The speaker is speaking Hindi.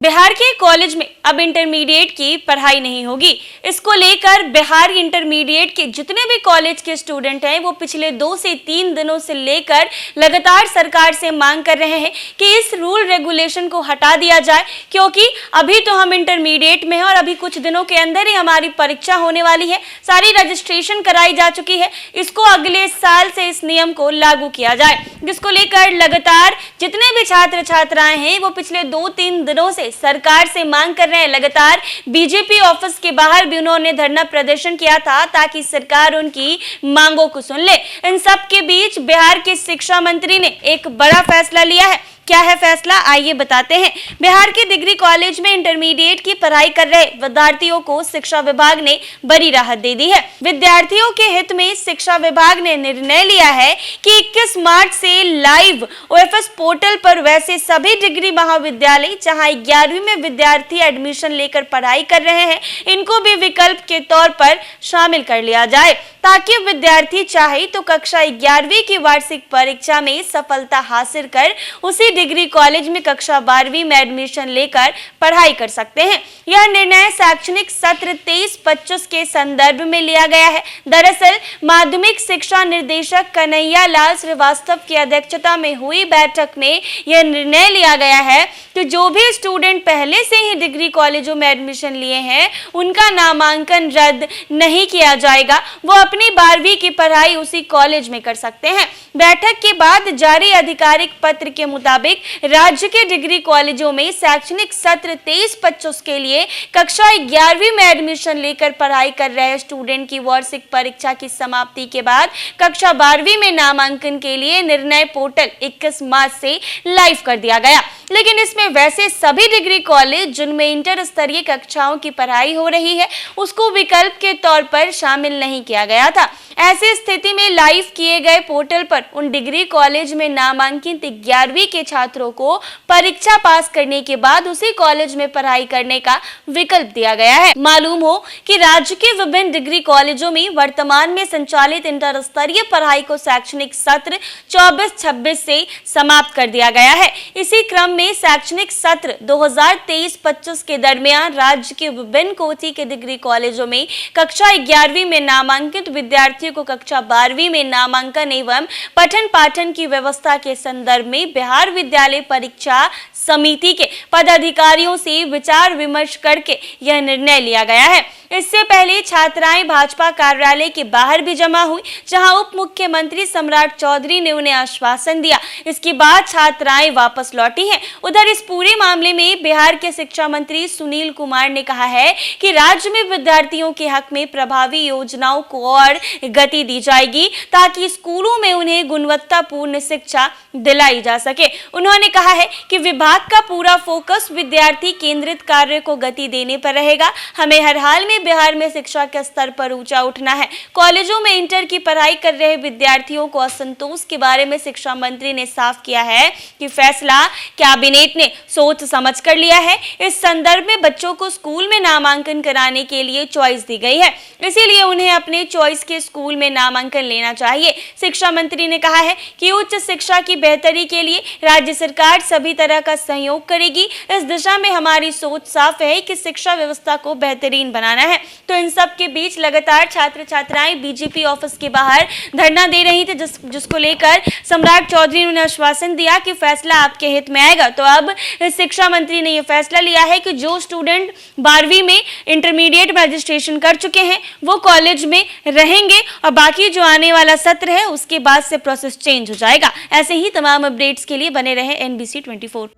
बिहार के कॉलेज में अब इंटरमीडिएट की पढ़ाई नहीं होगी। इसको लेकर बिहार इंटरमीडिएट के जितने भी कॉलेज के स्टूडेंट हैं वो पिछले 2 से 3 दिनों से लेकर लगातार सरकार से मांग कर रहे हैं कि इस रूल रेगुलेशन को हटा दिया जाए, क्योंकि अभी तो हम इंटरमीडिएट में हैं और अभी कुछ दिनों के अंदर ही हमारी परीक्षा होने वाली है। सारी रजिस्ट्रेशन कराई जा चुकी है। इसको अगले साल से इस नियम को लागू किया जाए, जिसको लेकर लगातार जितने भी छात्र छात्राएं हैं वो पिछले 2-3 दिनों से सरकार से मांग कर रहे हैं। लगातार बीजेपी ऑफिस के बाहर भी उन्होंने धरना प्रदर्शन किया था ताकि सरकार उनकी मांगों को सुन ले। इन सब के बीच बिहार के शिक्षा मंत्री ने एक बड़ा फैसला लिया है। क्या है फैसला, आइए बताते हैं। बिहार के डिग्री कॉलेज में इंटरमीडिएट की पढ़ाई कर रहे विद्यार्थियों को शिक्षा विभाग ने बड़ी राहत दे दी है। विद्यार्थियों के हित में शिक्षा विभाग ने निर्णय लिया है कि 21 मार्च से लाइव ओएफएस पोर्टल पर वैसे सभी डिग्री महाविद्यालय जहां 11वीं में विद्यार्थी एडमिशन लेकर पढ़ाई कर रहे हैं, इनको भी विकल्प के तौर पर शामिल कर लिया जाए, ताकि विद्यार्थी चाहे तो कक्षा 11वीं की वार्षिक परीक्षा में सफलता हासिल कर उसी डिग्री कॉलेज में कक्षा 12वीं में एडमिशन लेकर पढ़ाई कर सकते हैं। यह निर्णय शैक्षणिक सत्र 23-25 के संदर्भ में लिया गया है। दरअसल माध्यमिक शिक्षा निर्देशक कन्हैया लाल श्रीवास्तव की अध्यक्षता में हुई बैठक में यह निर्णय लिया गया है कि जो भी स्टूडेंट पहले से ही डिग्री कॉलेजों में एडमिशन लिए हैं उनका नामांकन रद्द नहीं किया जाएगा। वो अपनी 12वीं की पढ़ाई उसी कॉलेज में कर सकते हैं। बैठक के बाद जारी आधिकारिक पत्र के मुताबिक राज्य के डिग्री कॉलेजों में शैक्षणिक सत्र 23-25 के लिए कक्षा 11वीं में एडमिशन लेकर पढ़ाई कर रहे स्टूडेंट की वार्षिक परीक्षा की समाप्ति के बाद कक्षा 12वीं में नामांकन के लिए निर्णय पोर्टल 21 मार्च से लाइव कर दिया गया। लेकिन इसमें वैसे सभी डिग्री कॉलेज जिनमें इंटर स्तरीय कक्षाओं की पढ़ाई हो रही है उसको विकल्प के तौर पर शामिल नहीं किया गया था। ऐसी स्थिति में लाइव किए गए पोर्टल पर उन डिग्री कॉलेज में नामांकित 11वीं के छात्रों को परीक्षा पास करने के बाद उसी कॉलेज में पढ़ाई करने का विकल्प दिया गया है। मालूम हो कि राज्य के विभिन्न डिग्री कॉलेजों में वर्तमान में संचालित इंटर स्तरीय पढ़ाई को शैक्षणिक सत्र 24-26 से समाप्त कर दिया गया है। इसी क्रम में शैक्षणिक सत्र 2023-25 के दरमियान राज्य के विभिन्न कोटि के डिग्री कॉलेजों में कक्षा 11वीं में नामांकित विद्यार्थियों को कक्षा 12वीं में नामांकन एवं पठन पाठन की व्यवस्था के संदर्भ में बिहार विद्यालय परीक्षा समिति के पदाधिकारियों से विचार विमर्श करके यह निर्णय लिया गया है। इससे पहले छात्राएं भाजपा कार्यालय के बाहर भी जमा हुई, जहां उप मुख्यमंत्री सम्राट चौधरी ने उन्हें आश्वासन दिया। इसके बाद छात्राएं वापस लौटी हैं। उधर इस पूरे मामले में बिहार के शिक्षा मंत्री सुनील कुमार ने कहा है कि राज्य में विद्यार्थियों के हक में प्रभावी योजनाओं को और गति दी जाएगी ताकि स्कूलों में उन्हें गुणवत्तापूर्ण शिक्षा दिलाई जा सके। उन्होंने कहा है कि विभाग का पूरा फोकस विद्यार्थी केंद्रित कार्य को गति देने पर रहेगा। हमें हर हाल में बिहार में शिक्षा के स्तर पर ऊंचा उठना है। कॉलेजों में इंटर की पढ़ाई कर रहे विद्यार्थियों को असंतोष के बारे में शिक्षा मंत्री ने साफ किया है कि फैसला कैबिनेट ने सोच समझ कर लिया है। इस संदर्भ में बच्चों को स्कूल में नामांकन कराने के लिए चॉइस दी गई है, इसीलिए उन्हें अपने चॉइस के स्कूल में नामांकन लेना चाहिए। शिक्षा मंत्री ने कहा है कि उच्च शिक्षा की बेहतरी के लिए राज्य सरकार सभी तरह का सहयोग करेगी। इस दिशा में हमारी सोच साफ है कि शिक्षा व्यवस्था को बेहतरीन बनाना है। तो इन सब के बीच लगातार छात्र छात्राएं बीजेपी ऑफिस के बाहर धरना दे रही थी, जिसको लेकर सम्राट चौधरी ने उन्हें आश्वासन दिया कि फैसला आपके हित में आएगा। तो अब शिक्षा मंत्री ने यह फैसला लिया है कि जो स्टूडेंट 12वीं में इंटरमीडिएट में रजिस्ट्रेशन कर चुके हैं वो कॉलेज में रहेंगे और बाकी जो आने वाला सत्र है उसके बाद से प्रोसेस चेंज हो जाएगा। ऐसे ही तमाम अपडेट्स के लिए बने रहे NBC 24।